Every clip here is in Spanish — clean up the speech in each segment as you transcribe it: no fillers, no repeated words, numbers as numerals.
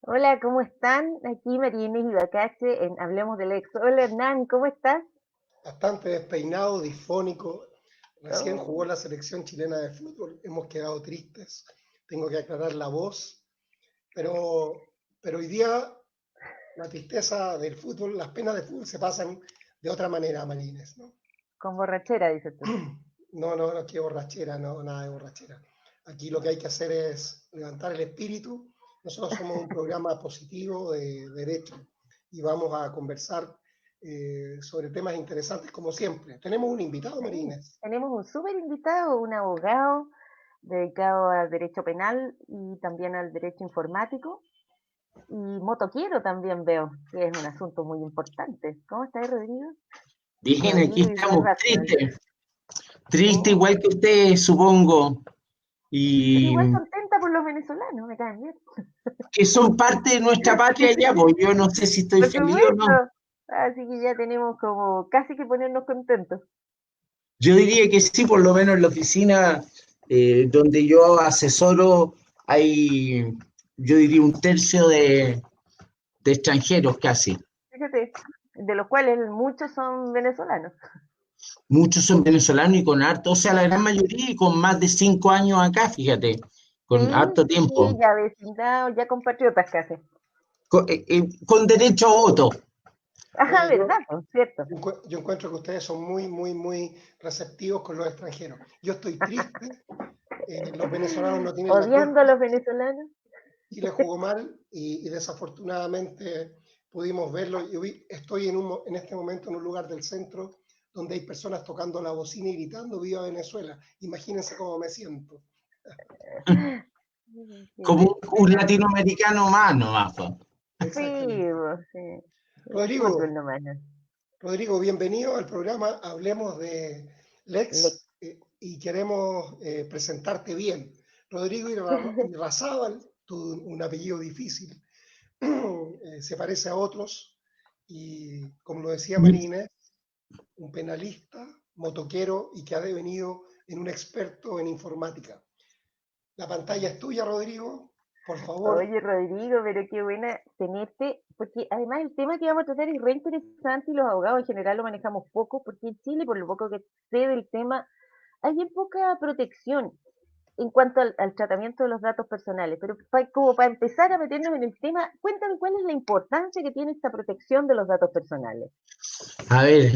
Hola, ¿cómo están? Aquí María Inés Ibacache en Hablemos del Ex. Hola Hernán, ¿cómo estás? Bastante despeinado, disfónico. Recién jugó Oh, la selección chilena de fútbol, hemos quedado tristes. Tengo que aclarar la voz, pero hoy día la tristeza del fútbol, las penas del fútbol se pasan de otra manera, Marines, ¿no? con borrachera, dices tú. No, qué borrachera, no, nada de borrachera. Aquí lo que hay que hacer es levantar el espíritu. Nosotros somos un programa positivo de derecho y vamos a conversar sobre temas interesantes como siempre. Tenemos un invitado, Sí, Marines. tenemos un súper invitado, un abogado dedicado al derecho penal y también al derecho informático. Y motoquiero también veo, que es un asunto muy importante. ¿Cómo estás, Rodrigo? Bien, aquí Rodrigo Isber estamos Racional. triste Oh, igual que ustedes, supongo, Pero y igual contenta por los venezolanos, me caen bien. que son parte de nuestra patria ya, pues yo no sé si estoy Por feliz o no. supuesto. Así que ya tenemos como casi que ponernos contentos. Yo diría que sí, por lo menos en la oficina donde yo asesoro hay, yo diría un tercio de extranjeros casi. Fíjate, de los cuales muchos son venezolanos. Muchos son venezolanos y con harto, o sea, la gran mayoría y con más de 5 años acá, fíjate, Sí, con harto sí, tiempo, ya vecindados, ya compatriotas casi. con derecho a voto. Ajá, oye, ¿verdad? Pues, cierto. yo encuentro que ustedes son muy receptivos con los extranjeros. Yo estoy triste, los venezolanos no tienen la Odiando a culpa. los venezolanos. Chile jugó mal y desafortunadamente pudimos verlo. Estoy en este momento en un lugar del centro donde hay personas tocando la bocina y gritando ¡Viva Venezuela! Imagínense cómo me siento. Qué Como un pena. latinoamericano más nomás, po. Sí, Exactamente. pues, sí. El fútbol Rodrigo, nomás, ¿no? Rodrigo, bienvenido al programa Hablemos de Le- Lex y queremos presentarte bien. Rodrigo Irrazábal, un apellido difícil, se parece a otros y, como lo decía Marina, un penalista, motoquero y que ha devenido en un experto en informática. La pantalla es tuya, Rodrigo, por favor. Oye, Rodrigo, pero qué buena tenerte, porque además el tema que vamos a tratar es re interesante y los abogados en general lo manejamos poco, porque en Chile, por lo poco que sé del tema, hay bien poca protección en cuanto al tratamiento de los datos personales. Pero como para empezar a meternos en el tema, cuéntame cuál es la importancia que tiene esta protección de los datos personales. A ver,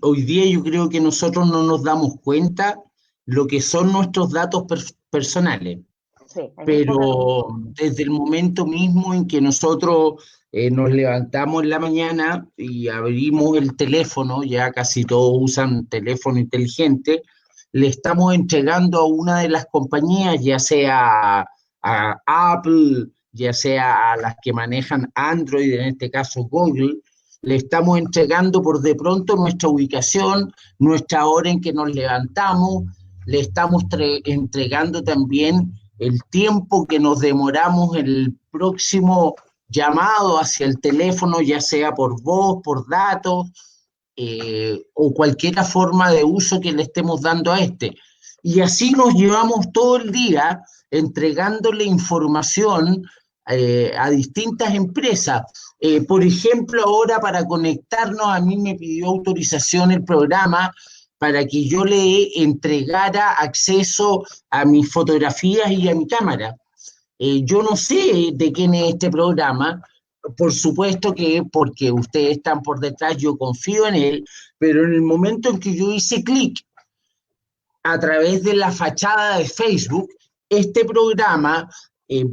hoy día yo creo que nosotros no nos damos cuenta lo que son nuestros datos personales, Sí, hay muy poca pero conciencia. desde el momento mismo en que nosotros nos levantamos en la mañana y abrimos el teléfono, ya casi todos usan teléfono inteligente, le estamos entregando a una de las compañías, ya sea a Apple, ya sea a las que manejan Android, en este caso Google, le estamos entregando por de pronto nuestra ubicación, nuestra hora en que nos levantamos, le estamos entregando también el tiempo que nos demoramos en el próximo llamado hacia el teléfono, ya sea por voz, por datos, o cualquier forma de uso que le estemos dando a este. Y así nos llevamos todo el día entregándole información a distintas empresas. Por ejemplo, ahora para conectarnos, a mí me pidió autorización el programa para que yo le entregara acceso a mis fotografías y a mi cámara. Yo no sé de quién es este programa, por supuesto que porque ustedes están por detrás, yo confío en él, pero en el momento en que yo hice clic a través de la fachada de Facebook, este programa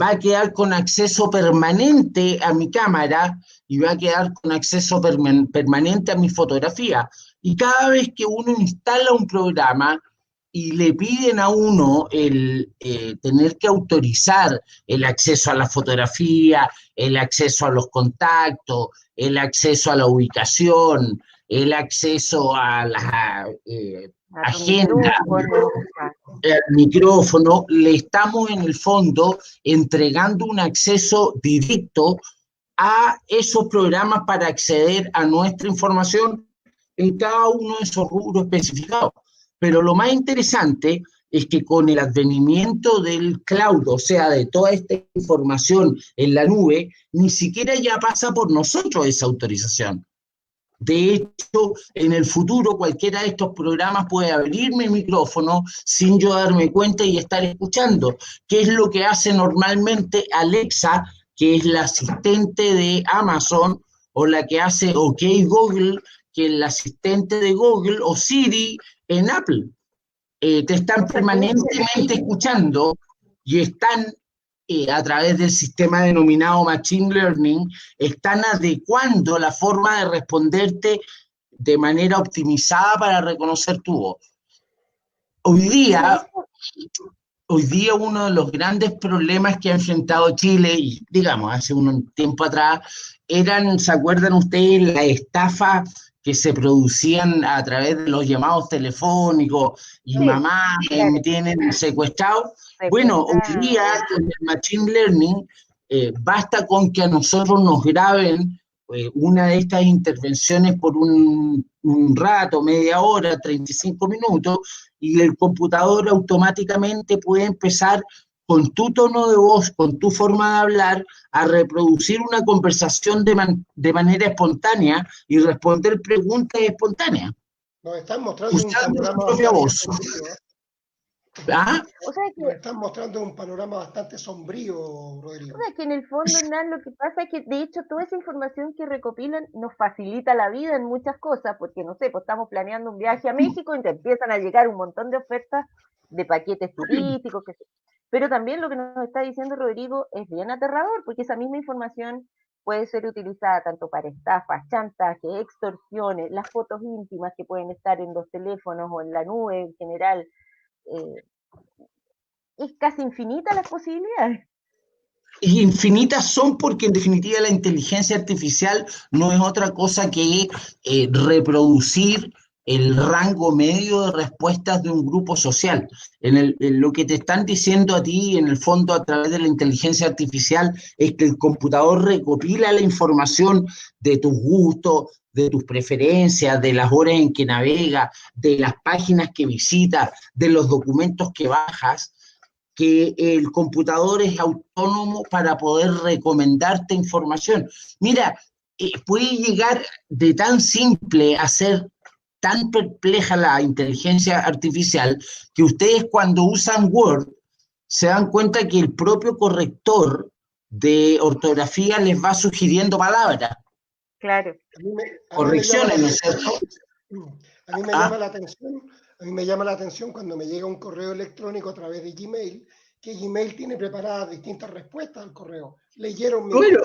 va a quedar con acceso permanente a mi cámara y va a quedar con acceso permanente a mi fotografía. Y cada vez que uno instala un programa y le piden a uno el tener que autorizar el acceso a la fotografía, el acceso a los contactos, el acceso a la ubicación, el acceso a la A tu agenda, micrófono. Ah, el micrófono, le estamos en el fondo entregando un acceso directo a esos programas para acceder a nuestra información en cada uno de esos rubros especificados. Pero lo más interesante es que con el advenimiento del cloud, o sea, de toda esta información en la nube, ni siquiera ya pasa por nosotros esa autorización. De hecho, en el futuro cualquiera de estos programas puede abrirme el micrófono sin yo darme cuenta y estar escuchando, que es lo que hace normalmente Alexa, que es la asistente de Amazon, o la que hace OK Google, que es la asistente de Google, o Siri en Apple. Te están permanentemente escuchando y están a través del sistema denominado Machine Learning, están adecuando la forma de responderte de manera optimizada para reconocer tu voz. Hoy día uno de los grandes problemas que ha enfrentado Chile, y digamos, hace un tiempo atrás, ¿se acuerdan ustedes la estafa que se producían a través de los llamados telefónicos y mamá me tienen secuestrado? Bueno, hoy día con el Machine Learning basta con que a nosotros nos graben una de estas intervenciones por un rato, media hora, 35 minutos, y el computador automáticamente puede empezar con tu tono de voz, con tu forma de hablar, a reproducir una conversación de manera espontánea y responder preguntas espontáneas. Nos están mostrando usando su propia voz. ¿Ah? O sea que nos están mostrando un panorama bastante sombrío, Rodrigo. O sea que en el fondo, Hernán, lo que pasa es que de hecho toda esa información que recopilan nos facilita la vida en muchas cosas, porque no sé, pues estamos planeando un viaje a México y te empiezan a llegar un montón de ofertas de paquetes turísticos, pero también lo que nos está diciendo Rodrigo es bien aterrador, porque esa misma información puede ser utilizada tanto para estafas, chantajes, extorsiones, las fotos íntimas que pueden estar en los teléfonos o en la nube en general. Es casi infinita las posibilidades. Y infinitas son porque en definitiva la inteligencia artificial no es otra cosa que reproducir el rango medio de respuestas de un grupo social. En lo que te están diciendo a ti, en el fondo, a través de la inteligencia artificial, es que el computador recopila la información de tus gustos, de tus preferencias, de las horas en que navegas, de las páginas que visitas, de los documentos que bajas, que el computador es autónomo para poder recomendarte información. Mira, puede llegar de tan simple a ser tan perpleja la inteligencia artificial que ustedes cuando usan Word se dan cuenta que el propio corrector de ortografía les va sugiriendo palabras. Claro. Correcciones, ¿no es cierto? A mí me llama la atención. A mí me llama la atención cuando me llega un correo electrónico a través de Gmail, que Gmail tiene preparadas distintas respuestas al correo. Leyeron mi correo.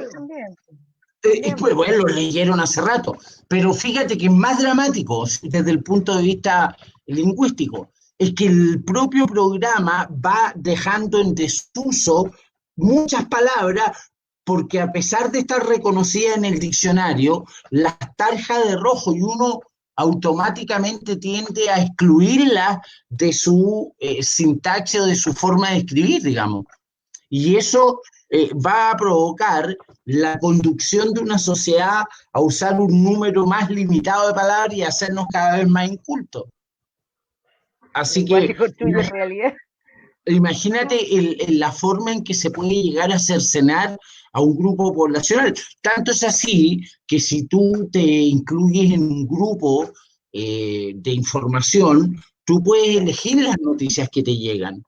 Pues bueno, lo leyeron hace rato, pero fíjate que es más dramático desde el punto de vista lingüístico, es que el propio programa va dejando en desuso muchas palabras porque a pesar de estar reconocida en el diccionario, las tarja de rojo y uno automáticamente tiende a excluirla de su sintaxis o de su forma de escribir, digamos. Y eso va a provocar la conducción de una sociedad a usar un número más limitado de palabras y a hacernos cada vez más incultos. Así que imagínate la forma en que se puede llegar a cercenar a un grupo poblacional. Tanto es así que si tú te incluyes en un grupo de información, tú puedes elegir las noticias que te llegan.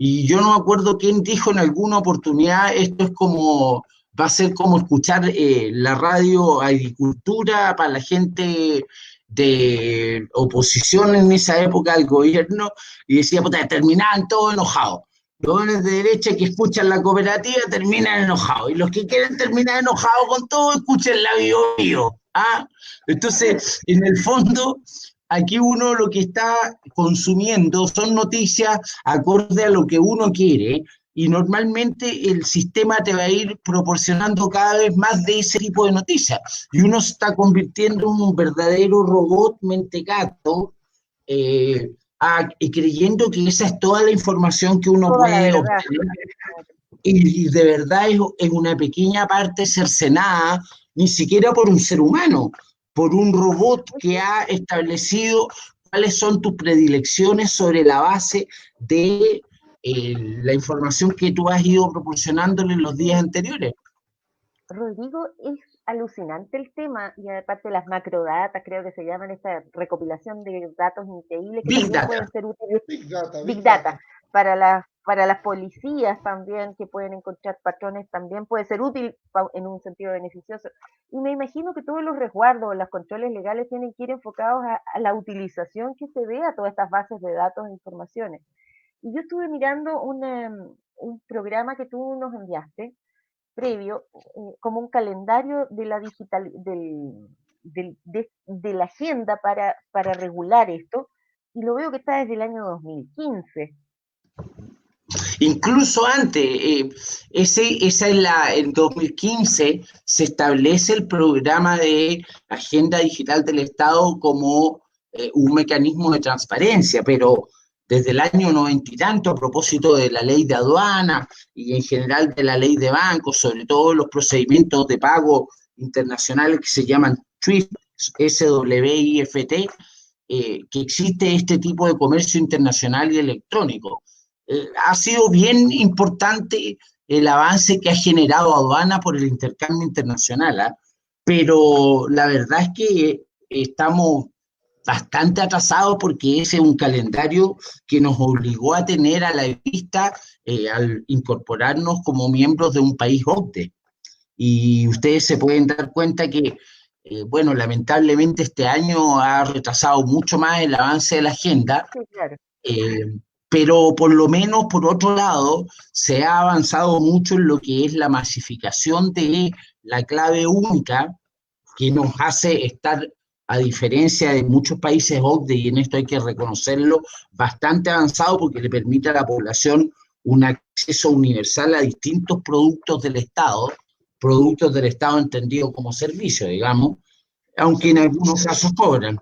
Y yo no me acuerdo quién dijo en alguna oportunidad, esto es como, va a ser como escuchar la radio Agricultura para la gente de oposición en esa época al gobierno, y decía, puta, terminaban todos enojados. Los jóvenes de derecha que escuchan la cooperativa terminan enojados, y los que quieren terminar enojados con todo, escuchen la Bio Bio. ¿Ah? Entonces, en el fondo, aquí uno lo que está consumiendo son noticias acorde a lo que uno quiere, y normalmente el sistema te va a ir proporcionando cada vez más de ese tipo de noticias. Y uno se está convirtiendo en un verdadero robot mentecato, creyendo que esa es toda la información que uno puede obtener. Y de verdad es una pequeña parte cercenada, ni siquiera por un ser humano, por un robot que ha establecido cuáles son tus predilecciones sobre la base de la información que tú has ido proporcionándole en los días anteriores. Rodrigo, es alucinante el tema, y aparte las macrodatas, creo que se llaman esta recopilación de datos increíbles que Big también Data. pueden ser útiles. Big Data, Big Data. Para las policías también, que pueden encontrar patrones, también puede ser útil en un sentido beneficioso. Y me imagino que todos los resguardos, los controles legales tienen que ir enfocados a la utilización que se dé a todas estas bases de datos e informaciones. Y yo estuve mirando un programa que tú nos enviaste, previo, como un calendario de la de la agenda para regular esto, y lo veo que está desde el año 2015. Incluso antes, en 2015 se establece el programa de Agenda Digital del Estado como un mecanismo de transparencia, pero desde el año 90 y tanto, a propósito de la ley de aduana y en general de la ley de bancos, sobre todo los procedimientos de pago internacionales que se llaman SWIFT, SWIFT, que existe este tipo de comercio internacional y electrónico. Ha sido bien importante el avance que ha generado aduana por el intercambio internacional, ¿eh? Pero la verdad es que estamos bastante atrasados porque ese es un calendario que nos obligó a tener a la vista al incorporarnos como miembros de un país OCDE. Y ustedes se pueden dar cuenta que, bueno, lamentablemente este año ha retrasado mucho más el avance de la agenda. Sí, claro. Pero por lo menos, por otro lado, se ha avanzado mucho en lo que es la masificación de la clave única, que nos hace estar, a diferencia de muchos países OCDE, y en esto hay que reconocerlo, bastante avanzado porque le permite a la población un acceso universal a distintos productos del Estado entendidos como servicio, digamos, aunque en algunos casos cobran.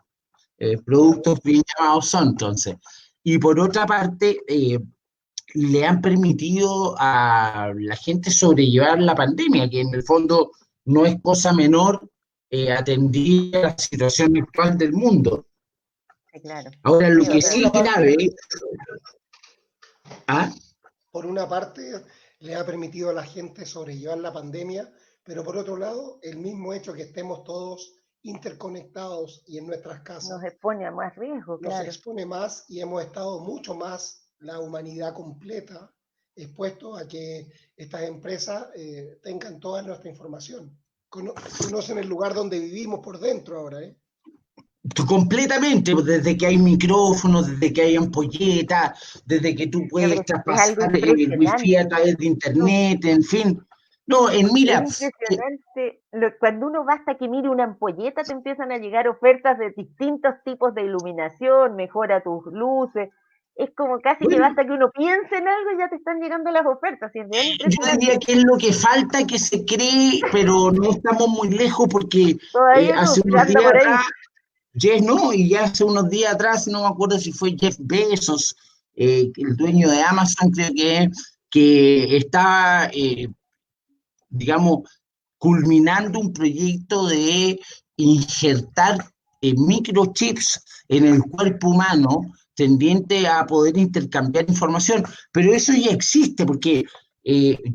Productos bien llamados son, entonces. Y por otra parte, le han permitido a la gente sobrellevar la pandemia, que en el fondo no es cosa menor atendida a la situación actual del mundo. Sí, claro. Ahora, lo que sí es grave... ¿Ah? Por una parte, le ha permitido a la gente sobrellevar la pandemia, pero por otro lado, el mismo hecho que estemos todos interconectados y en nuestras casas nos expone a más riesgo, nos claro. expone más y hemos estado mucho más, la humanidad completa, expuesto a que estas empresas tengan toda nuestra información. Conocen el lugar donde vivimos por dentro ahora, ¿eh? Completamente, desde que hay micrófonos, desde que hay ampolletas, desde que tú puedes traspasar el wifi a través de internet, en fin. No, mira... Es impresionante, cuando uno basta que mire una ampolleta, te empiezan a llegar ofertas de distintos tipos de iluminación, mejora tus luces, es como casi que basta que uno piense en algo y ya te están llegando las ofertas, y es bien impresionante. Yo diría que es lo que falta, que se cree, pero no estamos muy lejos porque hace unos días atrás, y ya hace unos días atrás, no me acuerdo si fue Jeff Bezos, el dueño de Amazon, creo que estaba, digamos, culminando un proyecto de injertar microchips en el cuerpo humano tendiente a poder intercambiar información, pero eso ya existe porque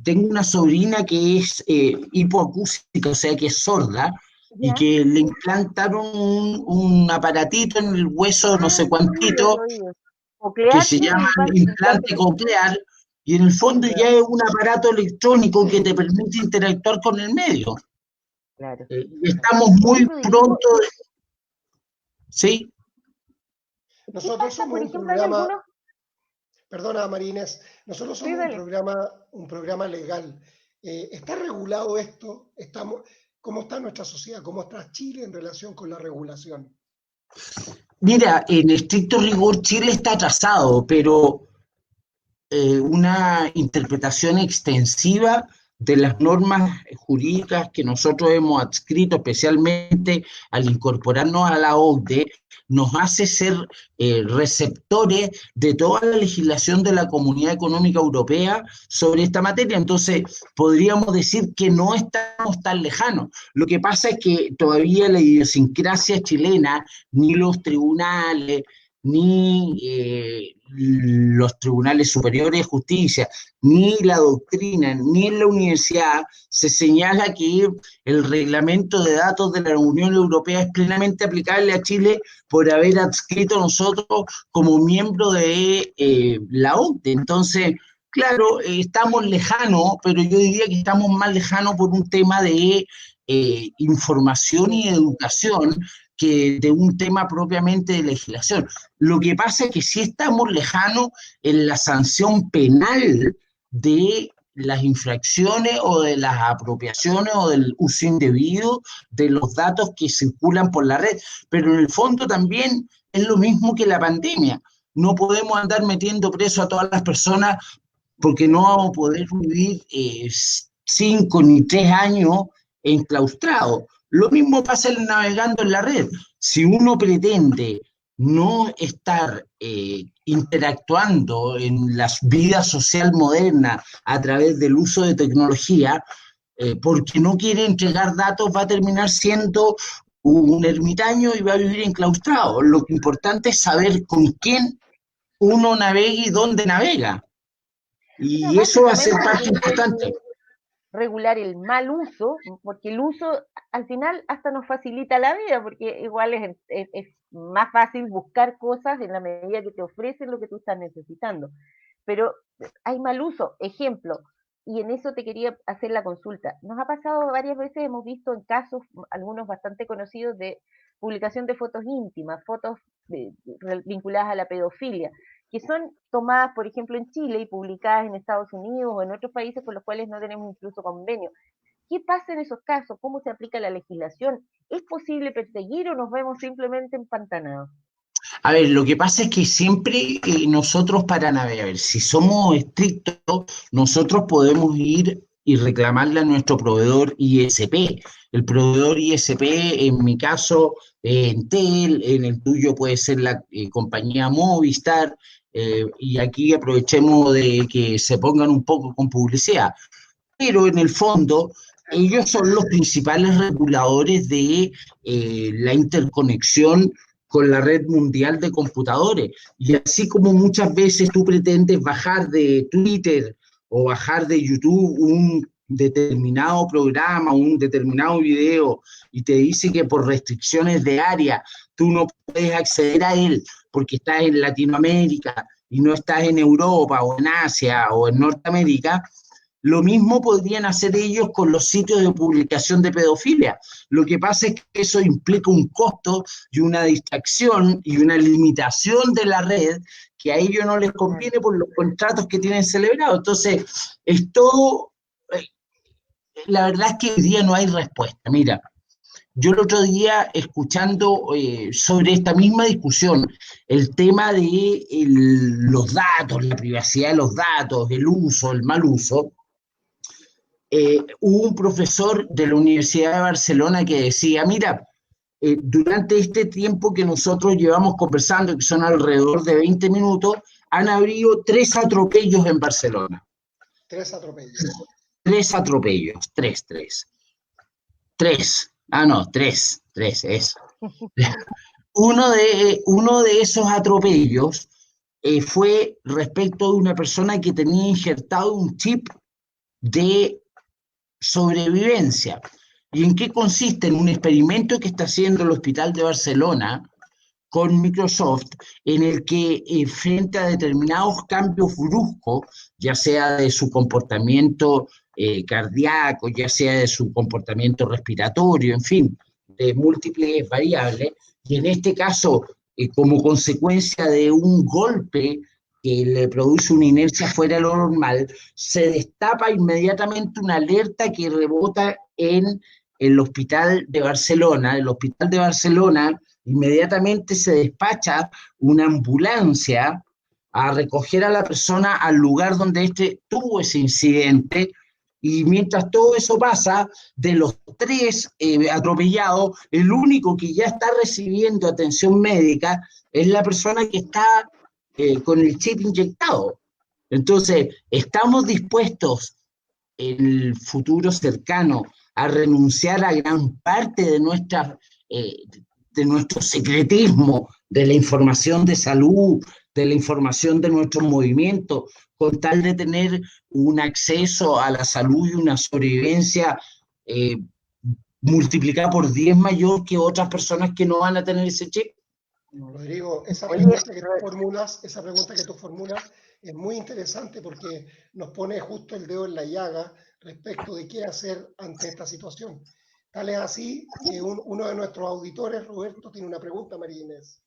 tengo una sobrina que es hipoacústica, o sea que es sorda, y que le implantaron un aparatito en el hueso, no sé cuántito, que se llama implante coclear, y en el fondo ya es un aparato electrónico que te permite interactuar con el medio. Claro. Estamos muy pronto... ¿Sí? Nosotros somos un programa... Perdona, Marínez, nosotros somos un programa legal. ¿Está regulado esto? ¿Cómo está nuestra sociedad? ¿Cómo está Chile en relación con la regulación? Mira, en estricto rigor Chile está atrasado, pero una interpretación extensiva de las normas jurídicas que nosotros hemos adscrito, especialmente al incorporarnos a la OCDE, nos hace ser receptores de toda la legislación de la Comunidad Económica Europea sobre esta materia. Entonces, podríamos decir que no estamos tan lejanos. Lo que pasa es que todavía la idiosincrasia chilena, ni los tribunales, ni los tribunales superiores de justicia, ni la doctrina, ni en la universidad se señala que el reglamento de datos de la Unión Europea es plenamente aplicable a Chile por haber adscrito nosotros como miembro de la OCDE. Entonces, claro, estamos lejanos, pero yo diría que estamos más lejanos por un tema de información y educación que de un tema propiamente de legislación. Lo que pasa es que sí estamos lejanos en la sanción penal de las infracciones o de las apropiaciones o del uso indebido de los datos que circulan por la red, pero en el fondo también es lo mismo que la pandemia. No podemos andar metiendo preso a todas las personas porque no vamos a poder vivir 5 ni 3 años enclaustrados. Lo mismo pasa navegando en la red. Si uno pretende no estar interactuando en la vida social moderna a través del uso de tecnología, porque no quiere entregar datos, va a terminar siendo un ermitaño y va a vivir enclaustrado. Lo importante es saber con quién uno navega y dónde navega. Bueno, Y eso va a ser básicamente parte importante. regular el mal uso, porque el uso al final hasta nos facilita la vida, porque igual es más fácil buscar cosas en la medida que te ofrecen lo que tú estás necesitando. Pero hay mal uso, ejemplo, y en eso te quería hacer la consulta. Nos ha pasado varias veces, hemos visto en casos, algunos bastante conocidos, de publicación de fotos íntimas, fotos vinculadas a la pedofilia, que son tomadas, por ejemplo, en Chile y publicadas en Estados Unidos o en otros países con los cuales no tenemos incluso convenio. ¿Qué pasa en esos casos? ¿Cómo se aplica la legislación? ¿Es posible perseguir o nos vemos simplemente empantanados? A ver, lo que pasa es que siempre nosotros para navegar, si somos estrictos, nosotros podemos ir y reclamarle a nuestro proveedor ISP. El proveedor ISP, en mi caso, Entel, en el tuyo puede ser la compañía Movistar, y aquí aprovechemos de que se pongan un poco con publicidad. Pero en el fondo, ellos son los principales reguladores de la interconexión con la red mundial de computadores. Y así como muchas veces tú pretendes bajar de Twitter o bajar de YouTube un determinado programa, un determinado video, y te dice que por restricciones de área tú no puedes acceder a él porque estás en Latinoamérica y no estás en Europa o en Asia o en Norteamérica, lo mismo podrían hacer ellos con los sitios de publicación de pedofilia. Lo que pasa es que eso implica un costo y una distracción y una limitación de la red que a ellos no les conviene por los contratos que tienen celebrados. Entonces, es todo, la verdad es que hoy día no hay respuesta. Mira, yo el otro día, escuchando sobre esta misma discusión, el tema de los datos, la privacidad de los datos, el uso, el mal uso, hubo un profesor de la Universidad de Barcelona que decía, mira, durante este tiempo que nosotros llevamos conversando, que son alrededor de 20 minutos, han habido 3 atropellos en Barcelona. 3 atropellos. 3 atropellos, 3. Ah, no, 3, eso. Uno de esos atropellos fue respecto de una persona que tenía injertado un chip de sobrevivencia. ¿Y en qué consiste? En un experimento que está haciendo el Hospital de Barcelona con Microsoft, en el que frente a determinados cambios bruscos, ya sea de su comportamiento cardíaco, ya sea de su comportamiento respiratorio, en fin, de múltiples variables, y en este caso, como consecuencia de un golpe que le produce una inercia fuera de lo normal, se destapa inmediatamente una alerta que rebota en el Hospital de Barcelona. El Hospital de Barcelona inmediatamente se despacha una ambulancia a recoger a la persona al lugar donde éste tuvo ese incidente, y mientras todo eso pasa, de los 3 atropellados, el único que ya está recibiendo atención médica es la persona que está con el chip inyectado. Entonces, ¿estamos dispuestos en el futuro cercano a renunciar a gran parte de nuestras de nuestro secretismo, de la información de salud, de la información de nuestros movimientos, con tal de tener un acceso a la salud y una sobrevivencia multiplicada por 10 mayor que otras personas que no van a tener ese chip. Rodrigo, esa Oye, pregunta que tú formulas es muy interesante porque nos pone justo el dedo en la llaga respecto de qué hacer ante esta situación. Tal es así que uno de nuestros auditores, Roberto, tiene una pregunta, María Inés.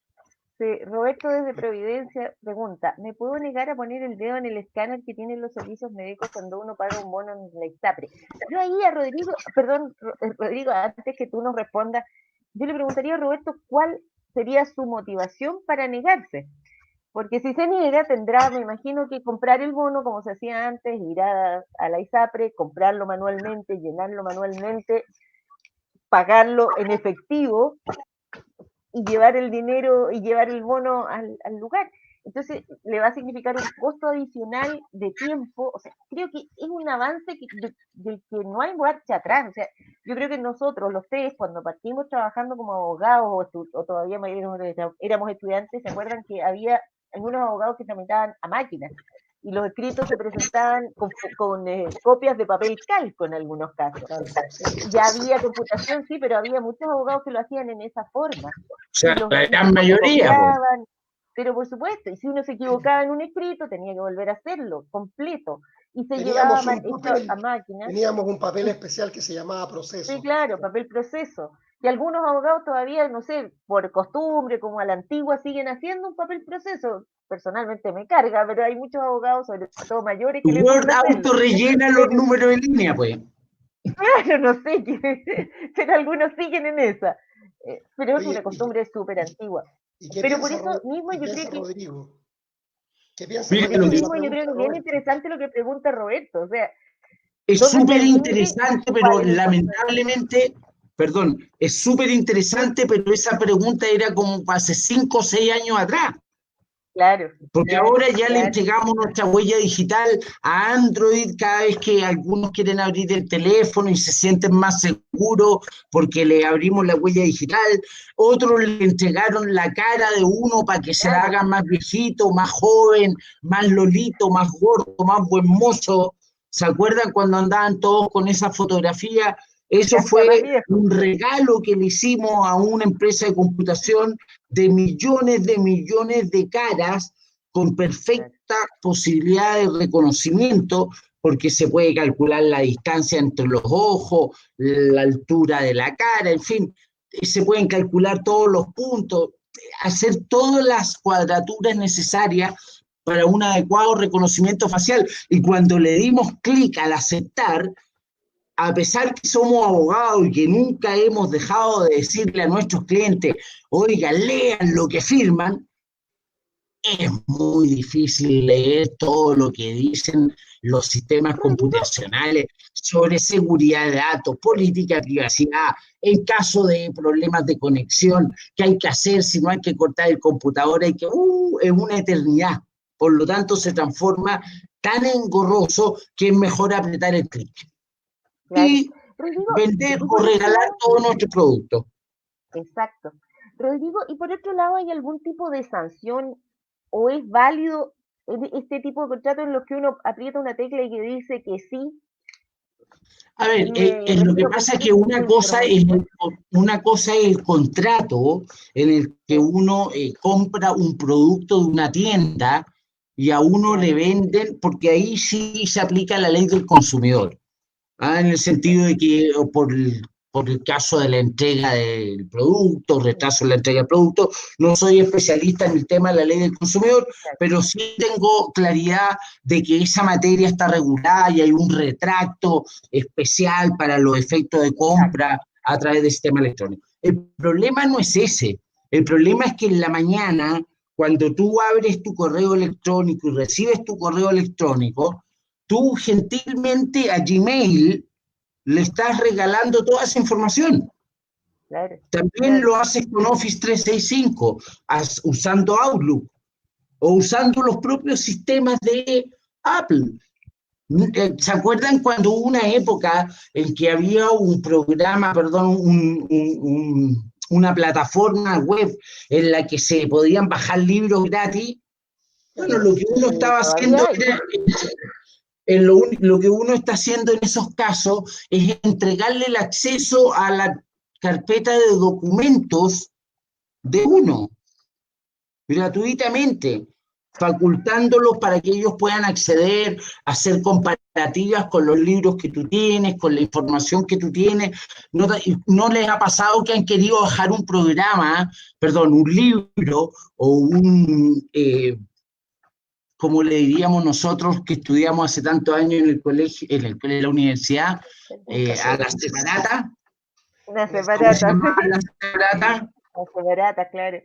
Sí, Roberto desde Providencia pregunta, ¿me puedo negar a poner el dedo en el escáner que tienen los servicios médicos cuando uno paga un bono en la ISAPRE? Yo ahí a Rodrigo, perdón, Rodrigo, antes que tú nos respondas, yo le preguntaría a Roberto cuál sería su motivación para negarse. Porque si se niega, tendrá, me imagino, que comprar el bono como se hacía antes, ir a la ISAPRE, comprarlo manualmente, llenarlo manualmente, pagarlo en efectivo y llevar el dinero y llevar el bono al lugar. Entonces, le va a significar un costo adicional de tiempo. O sea, creo que es un avance del que no hay marcha atrás. O sea, yo creo que nosotros, los tres, cuando partimos trabajando como abogados o todavía éramos estudiantes, ¿se acuerdan que había algunos abogados que tramitaban a máquinas? Y los escritos se presentaban con copias de papel calco en algunos casos. Ya había computación, sí, pero había muchos abogados que lo hacían en esa forma. O sea, la gran mayoría. Pues. Pero por supuesto, y si uno se equivocaba en un escrito, tenía que volver a hacerlo completo. Y se llevaba a máquina. Teníamos un papel especial que se llamaba proceso. Sí, claro, papel proceso. Y algunos abogados todavía, no sé, por costumbre, como a la antigua, siguen haciendo un papel proceso. Personalmente me carga, pero hay muchos abogados, sobre todo mayores, que Word autorrellena los números en línea, pues. Claro, no sé, pero algunos siguen en esa. Pero es una costumbre súper antigua. Pero por eso mismo yo creo que... Rodrigo? ¿Qué piensa Rodrigo? Mismo yo creo que es bien interesante lo que pregunta Roberto. O sea, es súper interesante, pero lamentablemente, perdón, es súper interesante, pero esa pregunta era como hace 5 o 6 años atrás. Claro. Porque ahora ya le entregamos nuestra huella digital a Android cada vez que algunos quieren abrir el teléfono y se sienten más seguros porque le abrimos la huella digital. Otros le entregaron la cara de uno para que se la haga más viejito, más joven, más lolito, más gordo, más buen mozo. ¿Se acuerdan cuando andaban todos con esa fotografía? Eso fue un regalo que le hicimos a una empresa de computación de millones de caras con perfecta posibilidad de reconocimiento, porque se puede calcular la distancia entre los ojos, la altura de la cara, en fin, se pueden calcular todos los puntos, hacer todas las cuadraturas necesarias para un adecuado reconocimiento facial. Y cuando le dimos clic al aceptar, a pesar que somos abogados y que nunca hemos dejado de decirle a nuestros clientes, oiga, lean lo que firman, es muy difícil leer todo lo que dicen los sistemas computacionales sobre seguridad de datos, política de privacidad, en caso de problemas de conexión, qué hay que hacer si no hay que cortar el computador, hay que, es una eternidad. Por lo tanto, se transforma tan engorroso que es mejor apretar el clic. Claro. Y Rodrigo, vender o regalar todo nuestro producto. Exacto. Rodrigo, y por otro lado, ¿hay algún tipo de sanción o es válido este tipo de contrato en los que uno aprieta una tecla y que dice que sí? A ver, lo que pasa es que una cosa es el contrato en el que uno compra un producto de una tienda y a uno le venden, porque ahí sí se aplica la ley del consumidor. En el sentido de que por el caso de la entrega del producto, retraso en la entrega del producto, no soy especialista en el tema de la ley del consumidor, pero sí tengo claridad de que esa materia está regulada y hay un retracto especial para los efectos de compra a través del sistema electrónico. El problema no es ese, el problema es que en la mañana, cuando tú abres tu correo electrónico y recibes tu correo electrónico, tú gentilmente a Gmail le estás regalando toda esa información. Claro, también lo haces con Office 365, usando Outlook o usando los propios sistemas de Apple. ¿Se acuerdan cuando hubo una época en que había un programa, perdón, un una plataforma web en la que se podían bajar libros gratis. Bueno, lo que uno estaba haciendo era, lo que uno está haciendo en esos casos es entregarle el acceso a la carpeta de documentos de uno, gratuitamente, facultándolos para que ellos puedan acceder, hacer comparativas con los libros que tú tienes, con la información que tú tienes. ¿No les ha pasado que han querido bajar un programa, perdón, un libro o un, como le diríamos nosotros que estudiamos hace tantos años en el colegio, en la universidad, a la separata? Una ¿Cómo se separata. llama la separata? La separata, claro.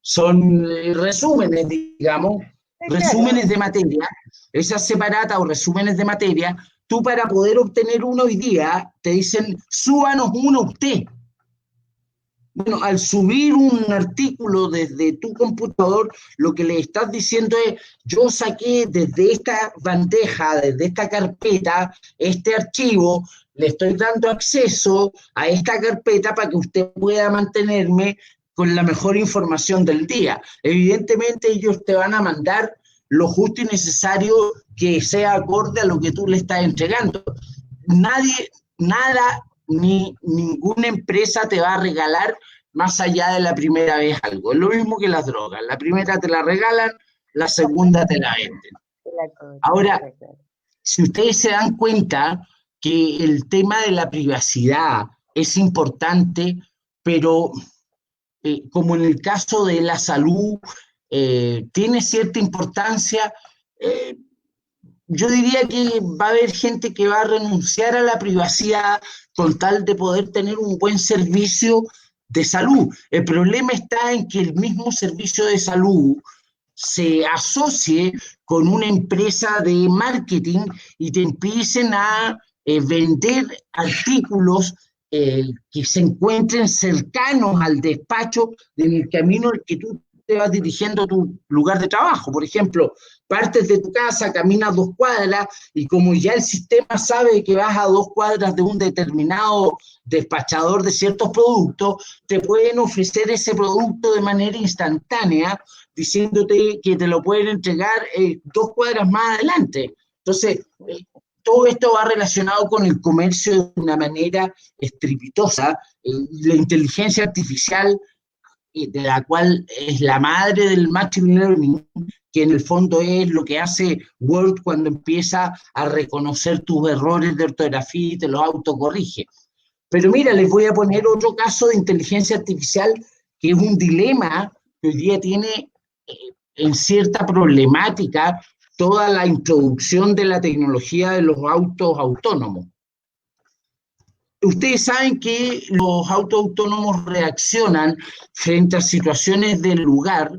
Son resúmenes, digamos, Sí, resúmenes claro. de materia. Esas separatas o resúmenes de materia, tú para poder obtener uno hoy día, te dicen, súbanos uno usted. Bueno, al subir un artículo desde tu computador, lo que le estás diciendo es, yo saqué desde esta bandeja, desde esta carpeta, este archivo, le estoy dando acceso a esta carpeta para que usted pueda mantenerme con la mejor información del día. Evidentemente ellos te van a mandar lo justo y necesario que sea acorde a lo que tú le estás entregando. Nada, ni ninguna empresa te va a regalar más allá de la primera vez algo. Es lo mismo que las drogas. La primera te la regalan, la segunda te la venden. Ahora, si ustedes se dan cuenta que el tema de la privacidad es importante, pero como en el caso de la salud, tiene cierta importancia, yo diría que va a haber gente que va a renunciar a la privacidad con tal de poder tener un buen servicio de salud. El problema está en que el mismo servicio de salud se asocie con una empresa de marketing y te empiecen a vender artículos que se encuentren cercanos al despacho en el camino en que tú te vas dirigiendo a tu lugar de trabajo. Por ejemplo, partes de tu casa, caminas 2 cuadras y como ya el sistema sabe que vas a 2 cuadras de un determinado despachador de ciertos productos, te pueden ofrecer ese producto de manera instantánea, diciéndote que te lo pueden entregar 2 cuadras más adelante. Entonces, todo esto va relacionado con el comercio de una manera estrepitosa. La inteligencia artificial, de la cual es la madre del machine learning, que en el fondo es lo que hace Word cuando empieza a reconocer tus errores de ortografía y te los autocorrige. Pero mira, les voy a poner otro caso de inteligencia artificial que es un dilema que hoy día tiene en cierta problemática toda la introducción de la tecnología de los autos autónomos. Ustedes saben que los autos autónomos reaccionan frente a situaciones del lugar,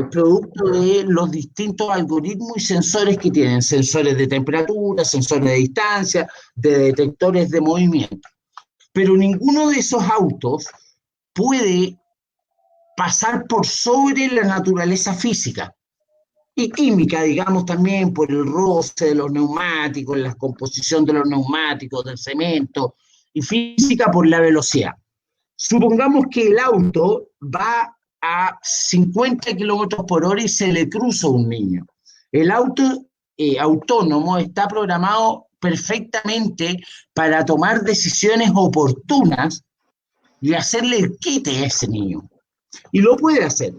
producto de los distintos algoritmos y sensores que tienen, sensores de temperatura, sensores de distancia, de detectores de movimiento. Pero ninguno de esos autos puede pasar por sobre la naturaleza física y química, digamos, también por el roce de los neumáticos, la composición de los neumáticos, del cemento, y física por la velocidad. Supongamos que el auto va a 50 kilómetros por hora y se le cruza un niño. El auto autónomo está programado perfectamente para tomar decisiones oportunas y hacerle el quite a ese niño. Y lo puede hacer,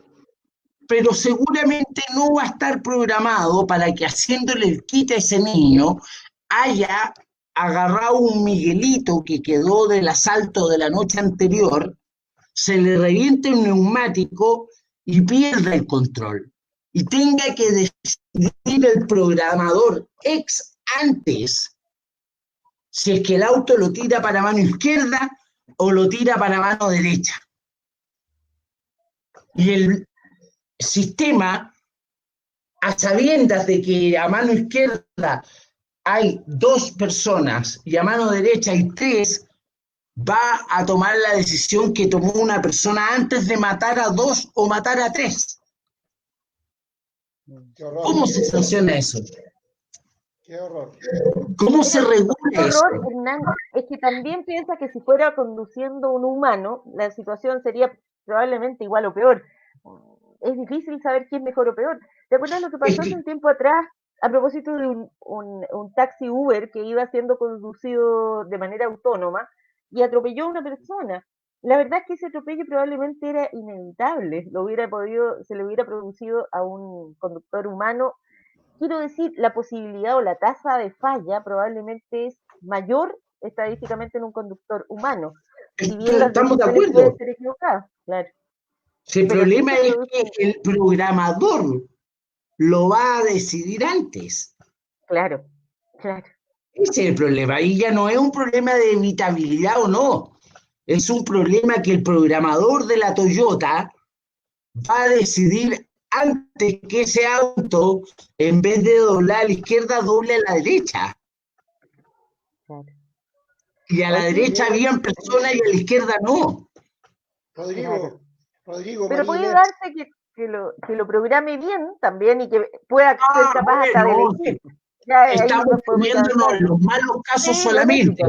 pero seguramente no va a estar programado para que haciéndole el quite a ese niño haya agarrado un Miguelito que quedó del asalto de la noche anterior, se le reviente un neumático y pierda el control. Y tenga que decidir el programador ex antes si es que el auto lo tira para mano izquierda o lo tira para mano derecha. Y el sistema, a sabiendas de que a mano izquierda hay 2 personas y a mano derecha hay 3, va a tomar la decisión que tomó una persona antes de matar a 2 o matar a 3. ¿Cómo se sanciona eso? Qué horror. ¿Cómo se Pero regula qué eso? horror, Hernán, es que también piensa que si fuera conduciendo un humano, la situación sería probablemente igual o peor. Es difícil saber quién es mejor o peor. ¿Te acuerdas lo que Es pasó hace que- un tiempo atrás a propósito de un taxi Uber que iba siendo conducido de manera autónoma y atropelló a una persona? La verdad es que ese atropello probablemente era inevitable, se le hubiera producido a un conductor humano. Quiero decir, la posibilidad o la tasa de falla probablemente es mayor estadísticamente en un conductor humano, si bien las Estamos de decisiones pueden acuerdo. ser equivocadas, claro, Si el pero sí problema se es produce, que el programador lo va a decidir antes. claro, claro, Ese es el problema. Ahí ya no es un problema de evitabilidad o no. Es un problema que el programador de la Toyota va a decidir antes que ese auto, en vez de doblar a la izquierda, doble a la derecha. claro. Y a No, la sí, derecha habían personas y a la izquierda no. claro. Rodrigo, Rodrigo, Pero María puede Inés, darse que lo programe bien también y que pueda ser Ah, capaz hasta de bueno, elegir. Ya ahí estamos nos podemos ir poniéndonos avanzando. en los malos casos Sí, no, lógico, solamente.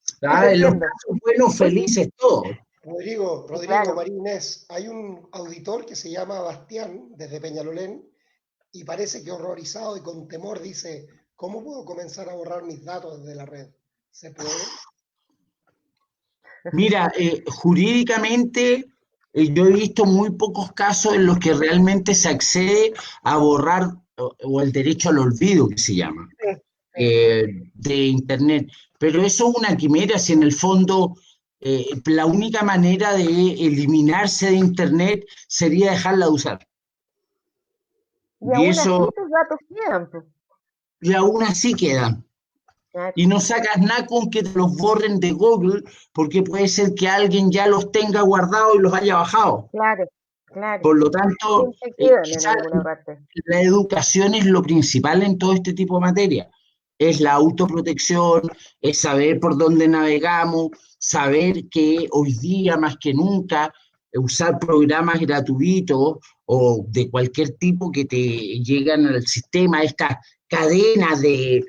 sí, te En los entiendo. casos buenos, Oye, felices todos. Rodrigo, claro, María Inés, hay un auditor que se llama Bastián, desde Peñalolén, y parece que horrorizado y con temor dice, ¿cómo puedo comenzar a borrar mis datos de la red? ¿Se puede? Mira, jurídicamente yo he visto muy pocos casos en los que realmente se accede a borrar o el derecho al olvido, que se llama, sí, sí. de Internet. Pero eso es una quimera, si en el fondo la única manera de eliminarse de Internet sería dejarla de usar. Y Y aún así eso, tus datos quedan, pues. y aún así quedan. Claro, Y no sacas nada con que te los borren de Google, porque puede ser que alguien ya los tenga guardados y los haya bajado. claro, claro. Por lo tanto, Siempre quedan en quizás alguna parte. la educación es lo principal en todo este tipo de materia. Es la autoprotección, es saber por dónde navegamos, saber que hoy día más que nunca usar programas gratuitos o de cualquier tipo que te llegan al sistema, estas cadenas de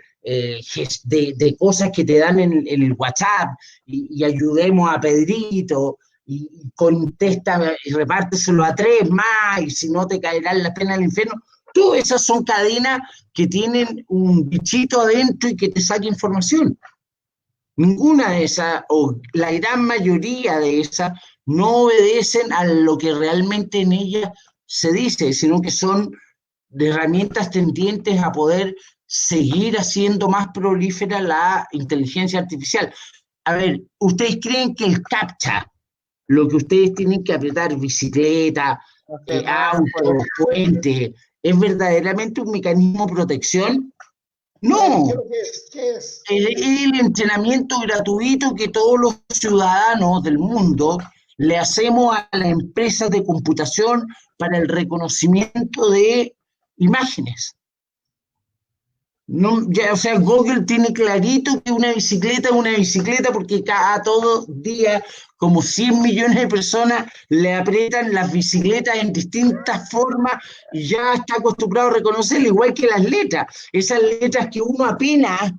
cosas que te dan en el WhatsApp y ayudemos a Pedrito y contesta y repárteselo a 3 más y si no te caerán las penas del infierno. Todas esas son cadenas que tienen un bichito adentro y que te saca información. Ninguna de esas, o la gran mayoría de esas, no obedecen a lo que realmente en ellas se dice, sino que son de herramientas tendientes a poder seguir haciendo más prolífera la inteligencia artificial. A ver, ¿ustedes creen que el CAPTCHA, lo que ustedes tienen que apretar, bicicleta, Los auto, semáforos. puente, es verdaderamente un mecanismo de protección? A ver, No, ¿qué es? ¿Qué es? es el entrenamiento gratuito que todos los ciudadanos del mundo le hacemos a las empresas de computación para el reconocimiento de imágenes. No, ya, o sea, Google tiene clarito que una bicicleta es una bicicleta porque cada todo día como 100 millones de personas le aprietan las bicicletas en distintas formas y ya está acostumbrado a reconocerlo, igual que las letras. Esas letras que uno apenas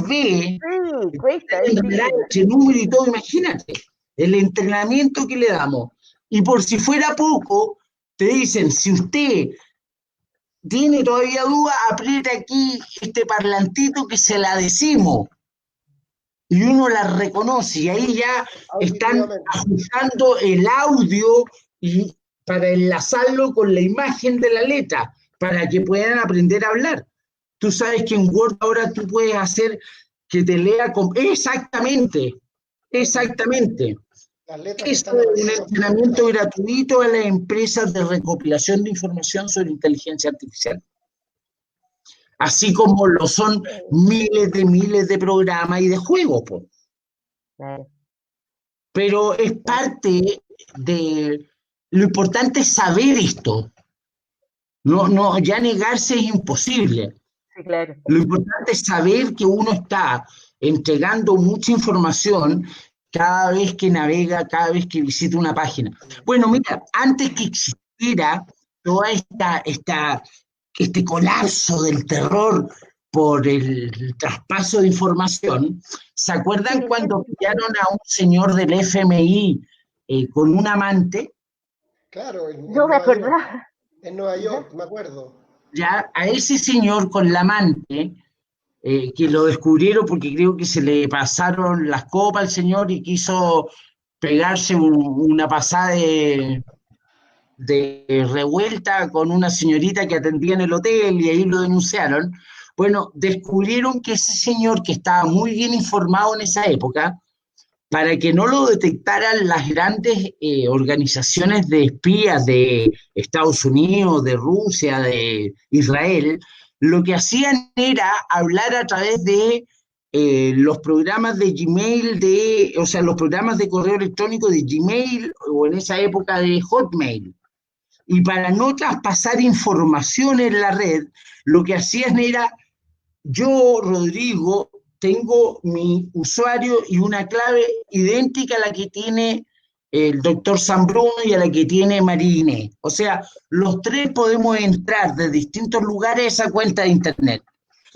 ve, Sí, cuesta, es en difícil. entre número y todo, imagínate, el entrenamiento que le damos. Y por si fuera poco, te dicen, si usted tiene todavía duda, aprieta aquí este parlantito que se la decimos y uno la reconoce y ahí ya están Auditivamente. ajustando el audio y para enlazarlo con la imagen de la letra para que puedan aprender a hablar. Tú sabes que en Word ahora tú puedes hacer que te lea con... Exactamente, exactamente. Las letras que Eso están es un apareciendo aquí en entrenamiento pantalla. gratuito a las empresas de recopilación de información sobre inteligencia artificial. Así como lo son miles de programas y de juegos, pues. Claro, Pero es parte de... Lo importante es saber esto. No, no, ya negarse es imposible. sí, claro. Lo importante es saber que uno está entregando mucha información cada vez que navega, cada vez que visita una página. Bueno, mira, antes que existiera toda este colapso del terror por el traspaso de información. ¿Se acuerdan cuando pillaron a un señor del FMI con un amante? Claro, en No me Nueva York. acordaba. En Nueva York, me acuerdo. Ya a ese señor con la amante, que lo descubrieron porque creo que se le pasaron las copas al señor y quiso pegarse una pasada de revuelta con una señorita que atendía en el hotel y ahí lo denunciaron. Bueno, descubrieron que ese señor, que estaba muy bien informado en esa época, para que no lo detectaran las grandes organizaciones de espías de Estados Unidos, de Rusia, de Israel, lo que hacían era hablar a través de los programas de Gmail, o sea, los programas de correo electrónico de Gmail o en esa época de Hotmail. Y para no traspasar información en la red, lo que hacían era, yo, Rodrigo, tengo mi usuario y una clave idéntica a la que tiene el doctor Zambruno y a la que tiene Marine. O sea, los tres podemos entrar de distintos lugares a esa cuenta de internet,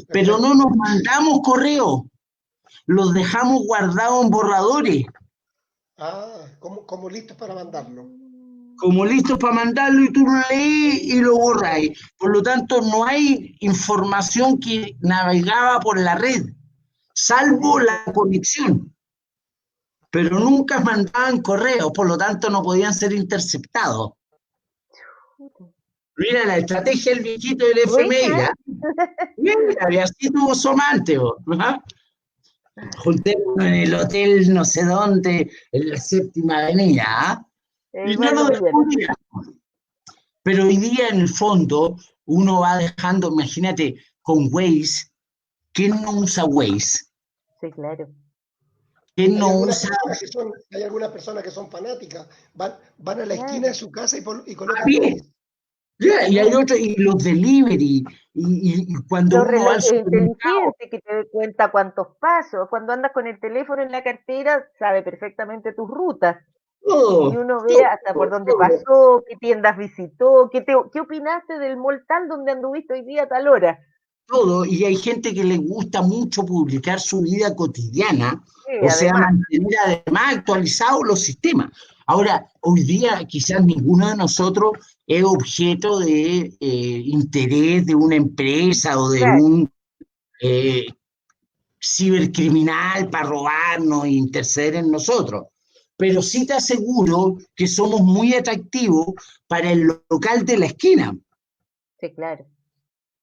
pero no nos mandamos correo, los dejamos guardados en borradores. Ah, como listos para mandarlo. Como listos para mandarlo y tú lo lees y lo borráis. Por lo tanto, no hay información que navegaba por la red, salvo la conexión. Pero nunca mandaban correos, por lo tanto no podían ser interceptados. Mira la estrategia del viejito del FMI. Mira, y así tuvo su amante. ¿Ah? Juntémonos en el hotel no sé dónde, en la Séptima Avenida. ¿Ah? Y no lo descubrían. Pero hoy día, en el fondo, uno va dejando, imagínate, con Waze, ¿quién no usa Waze? Sí, claro. ¿Quién no usa? Hay algunas personas que son fanáticas, van a la esquina de su casa y colocan Waze. Yeah, y hay otros, y los delivery, y cuando los uno va al inteligente que te dé cuenta cuántos pasos, cuando andas con el teléfono en la cartera, sabe perfectamente tus rutas. todo, Y uno ve hasta por dónde pasó, qué tiendas visitó, qué opinaste del mall tal donde anduviste hoy día a tal hora. Todo, y hay gente que le gusta mucho publicar su vida cotidiana, Sí, o sea, además. mantener además actualizados los sistemas. Ahora, hoy día quizás ninguno de nosotros es objeto de interés de una empresa o de un cibercriminal para robarnos e interceder en nosotros. Pero sí te aseguro que somos muy atractivos para el local de la esquina. Sí, claro.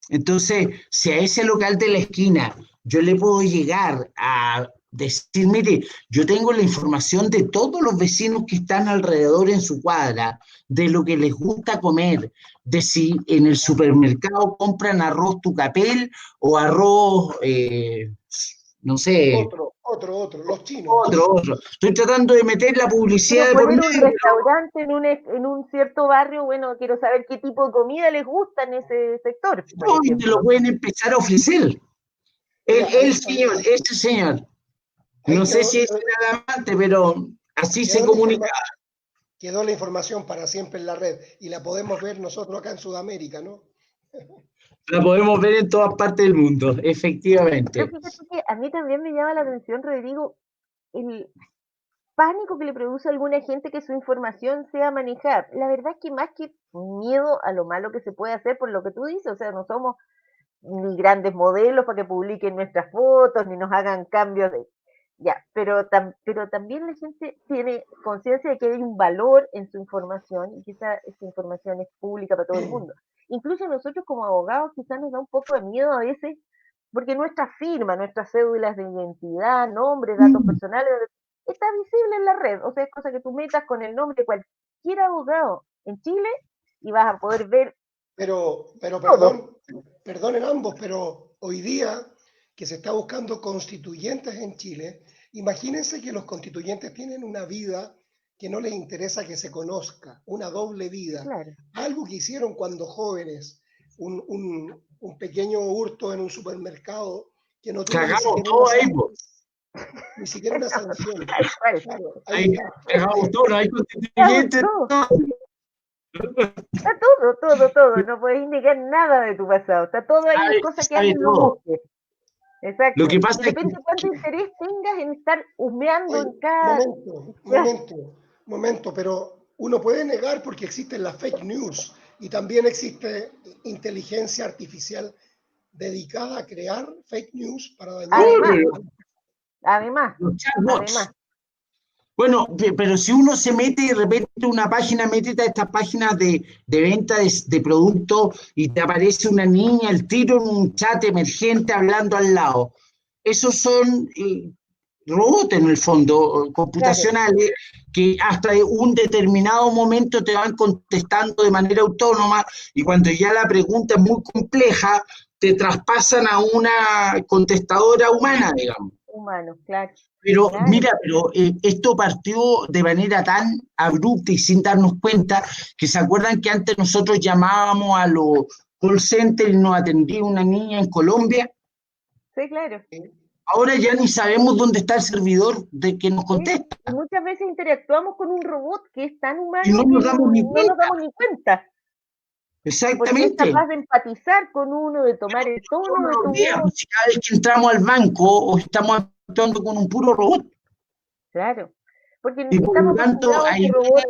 Entonces, si a ese local de la esquina yo le puedo llegar a decir, mire, yo tengo la información de todos los vecinos que están alrededor en su cuadra, de lo que les gusta comer, de si en el supermercado compran arroz tucapel o arroz, no sé. Otro, los chinos. Otro. Estoy tratando de meter la publicidad Quiero de por poner medio. un restaurante en un cierto barrio, bueno, quiero saber qué tipo de comida les gusta en ese sector. No, y me lo pueden empezar a ofrecer. Este señor. No sé si es el amante, pero así se comunica. Quedó la información para siempre en la red y la podemos ver nosotros acá en Sudamérica, ¿no? La podemos ver en todas partes del mundo, efectivamente. Pero fíjate que a mí también me llama la atención, Rodrigo, el pánico que le produce a alguna gente que su información sea manejada. La verdad es que más que miedo a lo malo que se puede hacer, por lo que tú dices, o sea, no somos ni grandes modelos para que publiquen nuestras fotos, ni nos hagan cambios de... Ya, pero también la gente tiene conciencia de que hay un valor en su información y que esa información es pública para todo el mundo. Incluso nosotros como abogados quizás nos da un poco de miedo a veces, porque nuestra firma, nuestras cédulas de identidad, nombres, datos personales, está visible en la red. O sea, es cosa que tú metas con el nombre de cualquier abogado en Chile y vas a poder ver. Pero perdonen ambos, pero hoy día que se está buscando constituyentes en Chile, imagínense que los constituyentes tienen una vida que no les interesa que se conozca, una doble vida. Claro. Algo que hicieron cuando jóvenes, un pequeño hurto en un supermercado que no tuvo ni siquiera una sanción. Cagamos todo, hay constituyentes. Está todo, todo, todo. No podéis negar nada de tu pasado. Está todo ahí, cosa que Sabe alguien lo todo. busque. Lo Exacto. que Y pasa es depende cuánto interés tengas en estar husmeando Oye, en cada... momento, pero uno puede negar porque existen las fake news y también existe inteligencia artificial dedicada a crear fake news para dañar a Además, otros. además, los además. chatbots. Bueno, pero si uno se mete de repente a una página, métete a estas páginas de venta de productos y te aparece una niña al tiro en un chat emergente hablando al lado. Esos son robots en el fondo, Claro. computacionales, que hasta un determinado momento te van contestando de manera autónoma y cuando ya la pregunta es muy compleja, te traspasan a una contestadora humana, digamos. Humanos, claro. Pero Claro. mira, esto partió de manera tan abrupta y sin darnos cuenta que se acuerdan que antes nosotros llamábamos a los call centers y nos atendía una niña en Colombia. Sí, claro. Ahora ya ni sabemos dónde está el servidor de que nos Sí, contesta y muchas veces interactuamos con un robot que es tan y no humano que nos damos ni no nos cuenta. damos ni cuenta, porque es Exactamente. capaz de empatizar con uno, de tomar el tono Todos de los tu días, voz. pues, si cada vez que entramos al banco o estamos actuando con un puro robot. Claro, porque Y por lo estamos tanto, acostumbrados a ahí ese robot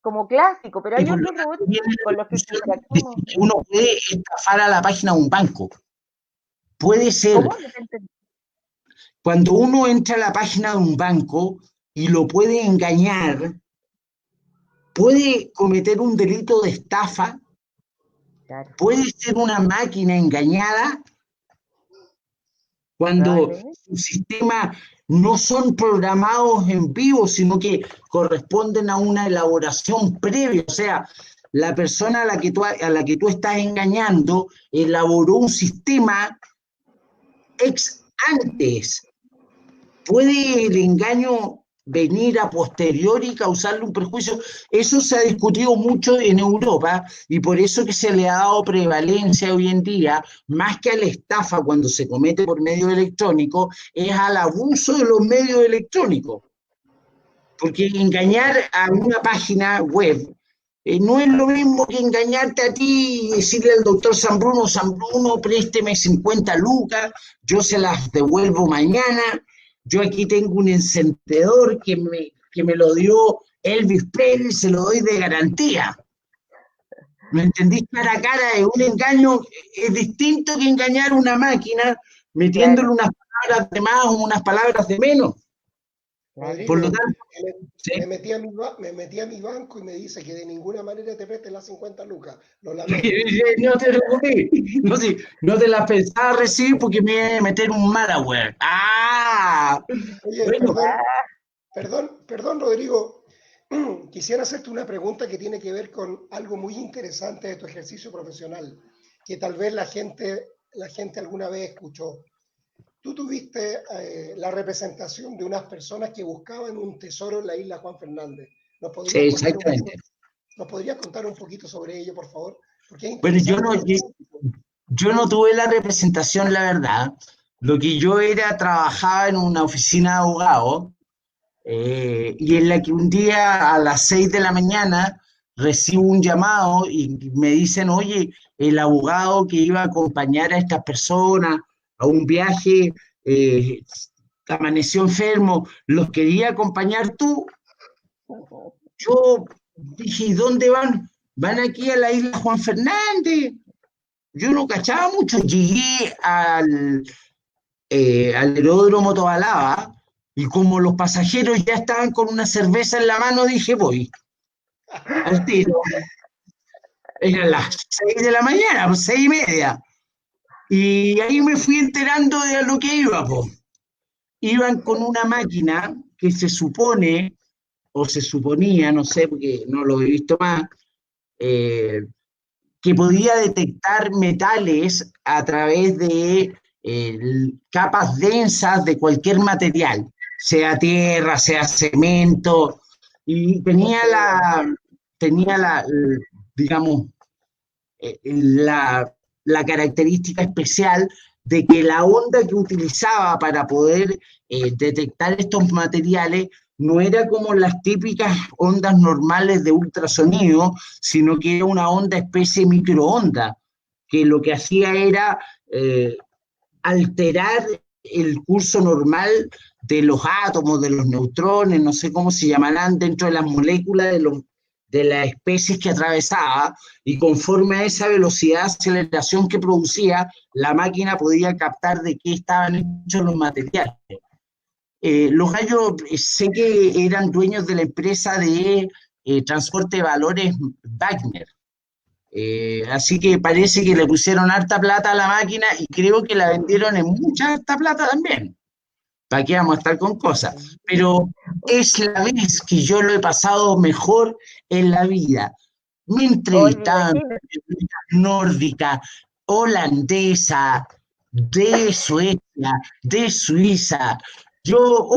como clásico, pero y hay por lo otros robots tanto viene la con los que discusión de interactuamos. si uno puede estafar a la página de un banco. Puede ser. ¿Cómo? No te entendí. Cuando uno entra a la página de un banco y lo puede engañar, puede cometer un delito de estafa, Claro, puede ser una máquina engañada cuando probablemente. sus sistemas no son programados en vivo, sino que corresponden a una elaboración previa. O sea, la persona a la que tú estás engañando elaboró un sistema ex antes. ¿Puede el engaño venir a posteriori y causarle un perjuicio? Eso se ha discutido mucho en Europa y por eso que se le ha dado prevalencia hoy en día, más que a la estafa cuando se comete por medio electrónico, es al abuso de los medios electrónicos. Porque engañar a una página web no es lo mismo que engañarte a ti y decirle al doctor San Bruno, présteme 50 lucas, yo se las devuelvo mañana, yo aquí tengo un encendedor que me lo dio Elvis Presley, se lo doy de garantía. ¿Me entendís? Cara a cara es un engaño, es distinto que engañar a una máquina metiéndole Claro, unas palabras de más o unas palabras de menos. claro. Por lo Rodrigo, tanto, me, ¿sí? me metí a mi banco y me dice que de ninguna manera te preste las 50 lucas. Lo lamento. No te preocupes, no, sí, no te la pensaba recibir porque me iba a meter un malware. Ah, Oye, bueno, perdón, Rodrigo. Quisiera hacerte una pregunta que tiene que ver con algo muy interesante de tu ejercicio profesional, que tal vez la gente alguna vez escuchó. Tú tuviste la representación de unas personas que buscaban un tesoro en la isla Juan Fernández. ¿Nos sí, podrías contar un poco, exactamente. ¿nos podrías contar un poquito sobre ello, por favor? Porque es Bueno, interesante y yo no tuve la representación, la verdad. Lo que yo era, trabajaba en una oficina de abogados y en la que un día a las 6 de la mañana recibo un llamado y me dicen, oye, el abogado que iba a acompañar a estas personas a un viaje eh, amaneció enfermo, ¿los quería acompañar tú? Yo dije, ¿y dónde van? Van aquí a la isla Juan Fernández. Yo no cachaba mucho, llegué al aeródromo Tobalaba y como los pasajeros ya estaban con una cerveza en la mano, dije, voy al tiro. Eran las 6 de la mañana, pues 6:30. Y ahí me fui enterando de lo que iba, pues. Iban con una máquina que se supone, o se suponía, no sé, porque no lo he visto más, eh, que podía detectar metales a través de capas densas de cualquier material, sea tierra, sea cemento, y ok, tenía digamos, la característica especial de que la onda que utilizaba para poder detectar estos materiales no era como las típicas ondas normales de ultrasonido, sino que era una onda especie de microonda, que lo que hacía era alterar el curso normal de los átomos, de los neutrones, no sé cómo se llamarán, dentro de las moléculas de las especies que atravesaba, y conforme a esa velocidad de aceleración que producía, la máquina podía captar de qué estaban hechos los materiales. Los gallos, sé que eran dueños de la empresa de transporte de valores Wagner. Así que parece que le pusieron harta plata a la máquina y creo que la vendieron en mucha harta plata también. ¿Para qué vamos a estar con cosas? Pero es la vez que yo lo he pasado mejor en la vida. Me entrevistaban nórdica, holandesa, de Suecia, de Suiza. Yo,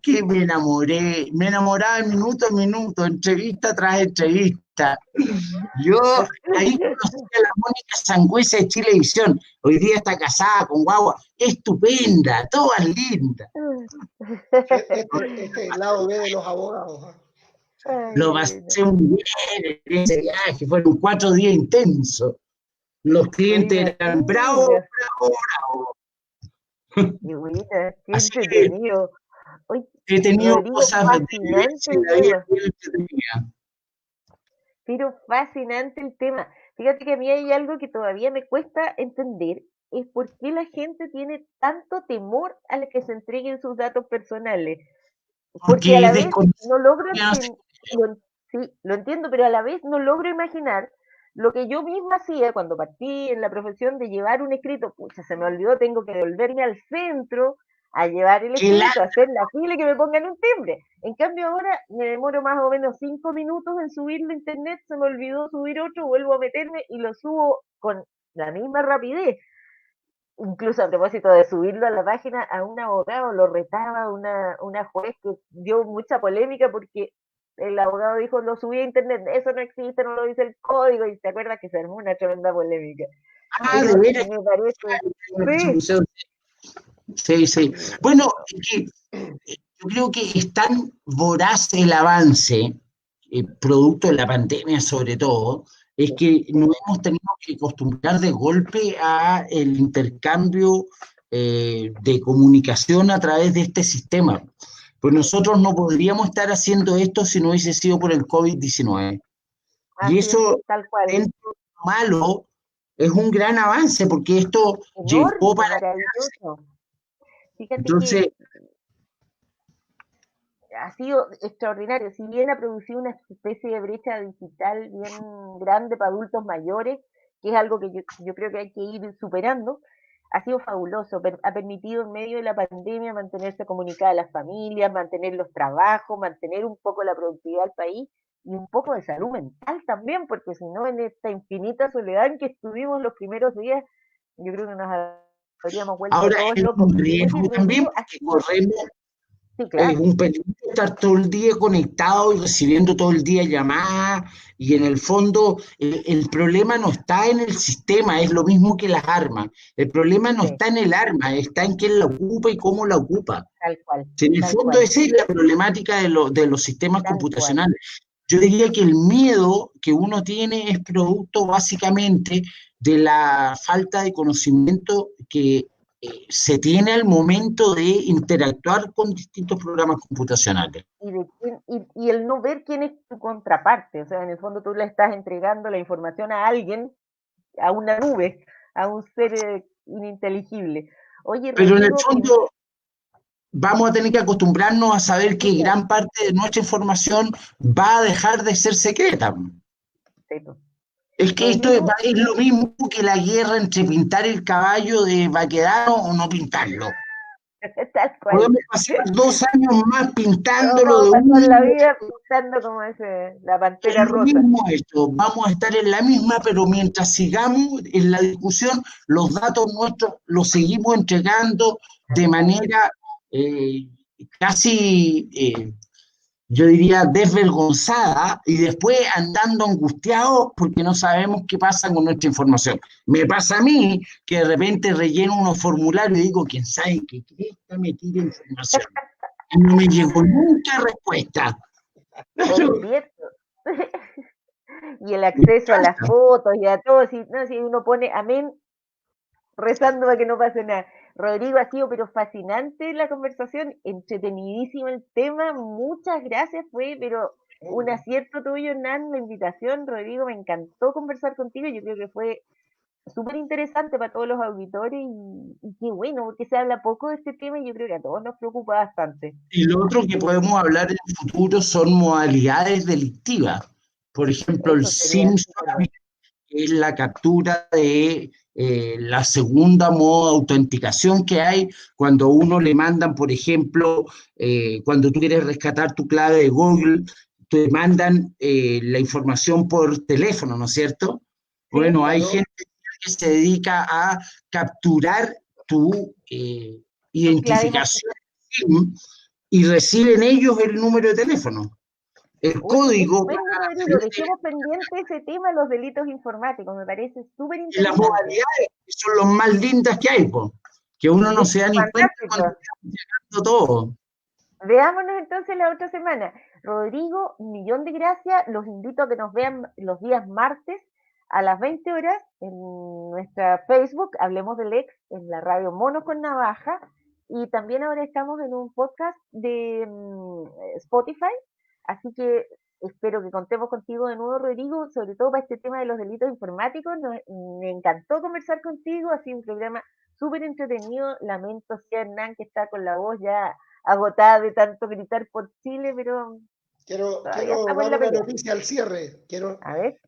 que me enamoraba minuto a minuto, entrevista tras entrevista. Yo ahí conocí a la Mónica Sangüesa de Chilevisión. Hoy día está casada con guagua, estupenda, todas lindas. Este es el lado B de los abogados. Lo pasé muy bien en ese viaje, fueron 4 días intensos. Los clientes eran bravos, bravos. Qué buena, qué Así entretenido. Oye, he tenido Rodrigo, cosas fascinante el tema. entretenida. Pero fascinante el tema. Fíjate que a mí hay algo que todavía me cuesta entender, es por qué la gente tiene tanto temor a la que se entreguen sus datos personales. Porque a la vez no logro, sí, lo entiendo, pero a la vez no logro imaginar lo que yo misma hacía cuando partí en la profesión de llevar un escrito. Pucha, se me olvidó, tengo que volverme al centro a llevar el escrito, a hacer la fila y que me pongan un timbre. En cambio ahora me demoro más o menos 5 minutos en subirlo a internet, se me olvidó subir otro, vuelvo a meterme y lo subo con la misma rapidez. Incluso a propósito de subirlo a la página, a un abogado lo retaba una juez que dio mucha polémica porque el abogado dijo, lo subí a internet, eso no existe, no lo dice el código, y te acuerdas que se armó una tremenda polémica. Pero de veras. me parece, sí. Sí. Bueno, yo creo que es tan voraz el avance, producto de la pandemia sobre todo, es que nos hemos tenido que acostumbrar de golpe a el intercambio de comunicación a través de este sistema. Pues nosotros no podríamos estar haciendo esto si no hubiese sido por el COVID-19. Y eso, tal cual, dentro de lo malo, es un gran avance, porque esto llegó para maravilloso. Fíjate entonces, que ha sido extraordinario. Si bien ha producido una especie de brecha digital bien grande para adultos mayores, que es algo que yo creo que hay que ir superando, ha sido fabuloso. Ha permitido en medio de la pandemia mantenerse comunicada a las familias, mantener los trabajos, mantener un poco la productividad del país y un poco de salud mental también, porque si no, en esta infinita soledad en que estuvimos los primeros días, yo creo que nos habríamos vuelto ahora todos es locos. un riesgo también, porque corremos un peligro de estar todo el día conectado y recibiendo todo el día llamadas, y en el fondo el problema no está en el sistema, es lo mismo que las armas. El problema no está en el arma, está en quién la ocupa y cómo la ocupa. Tal cual. En el fondo esa es la problemática de los sistemas computacionales. Yo diría que el miedo que uno tiene es producto básicamente de la falta de conocimiento que se tiene al momento de interactuar con distintos programas computacionales. Y el no ver quién es tu contraparte, o sea, en el fondo tú le estás entregando la información a alguien, a una nube, a un ser ininteligible. Oye, pero en el fondo vamos a tener que acostumbrarnos a saber que gran parte de nuestra información va a dejar de ser secreta. Es que esto es lo mismo que la guerra entre pintar el caballo de Baquedano o no pintarlo. Tal cual. Podemos pasar 2 años más pintándolo de pasar la vida pintando como la pantera rosa. Mismo esto, vamos a estar en la misma, pero mientras sigamos en la discusión, los datos nuestros los seguimos entregando de manera casi, yo diría, desvergonzada, y después andando angustiados porque no sabemos qué pasa con nuestra información. Me pasa a mí que de repente relleno unos formularios y digo, ¿quién sabe qué cresta me tira información? y no me llegó nunca respuesta. Oye, cierto. Y el acceso a las fotos y a todo, si uno pone amén, rezando para que no pase nada. Rodrigo, ha sido pero fascinante la conversación, entretenidísimo el tema, muchas gracias, fue pero un acierto tuyo, Hernán, la invitación. Rodrigo, me encantó conversar contigo, yo creo que fue súper interesante para todos los auditores y qué bueno, porque se habla poco de este tema y yo creo que a todos nos preocupa bastante. Y lo otro que podemos hablar en el futuro son modalidades delictivas. Por ejemplo, el Eso sería SIM súper que es la captura de la segunda modo de autenticación que hay cuando uno le mandan, por ejemplo, cuando tú quieres rescatar tu clave de Google, te mandan la información por teléfono, ¿no es cierto? Sí, Bueno, hay Claro, gente que se dedica a capturar tu tus claves identificación SIM y reciben ellos el número de teléfono. El Oye, qué código estupendo, Rodrigo. Dejemos pendiente ese tema, los delitos informáticos. Me parece súper y las interesante. modalidades que son los más lindas que hay, po, que uno no se da ni cuenta cuando Fantástico. está llegando todo. Veámonos entonces la otra semana. Rodrigo, un millón de gracias. Los invito a que nos vean los días martes a las 20 horas en nuestra Facebook, Hablemos del Ex, en la radio Mono con Navaja. Y también ahora estamos en un podcast de Spotify. Así que espero que contemos contigo de nuevo, Rodrigo, sobre todo para este tema de los delitos informáticos. Me encantó conversar contigo. Ha sido un programa súper entretenido. Lamento, si Hernán, que está con la voz ya agotada de tanto gritar por Chile, pero todavía quiero estamos en dar la una pelea. noticia al cierre. A ver,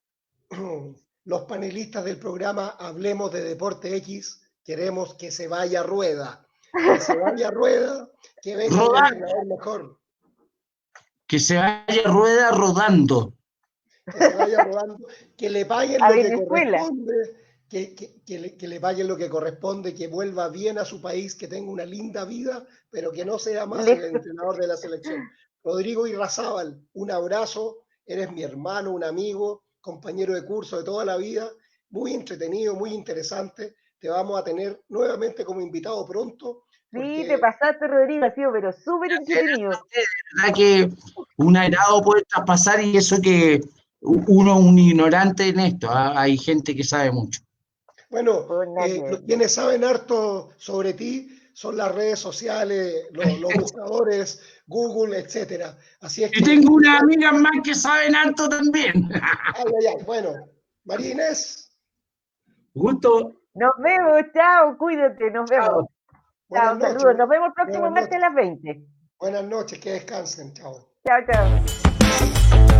Los panelistas del programa Hablemos de Deporte X queremos que se vaya Rueda. Que se vaya Rueda, que venga un Rodar, entrenador mejor. que se vaya rueda rodando. Que se vaya rodando, que le paguen a lo que Venezuela. corresponde, que le paguen lo que corresponde, que vuelva bien a su país, que tenga una linda vida, pero que no sea más el entrenador de la selección. Rodrigo Irrazábal, un abrazo, eres mi hermano, un amigo, compañero de curso de toda la vida, muy entretenido, muy interesante. Te vamos a tener nuevamente como invitado pronto. Sí, te Porque pasaste, Rodrigo, ha sido pero súper entretenido. verdad que un agrado puede traspasar y eso que uno es un ignorante en esto, ¿ah? Hay gente que sabe mucho. bueno, Pues nada que ver. quienes saben harto sobre ti son las redes sociales, los buscadores, Google, etcétera. Así es Y que, tengo unas amigas más que saben harto también. bueno, María Inés, Gusto. Nos vemos, chao, cuídate, nos vemos. Chao. buenas Chao, noches, saludos. Nos vemos el próximo buenas martes a noches, las 20. buenas noches, que descansen, chao. Chao, chao.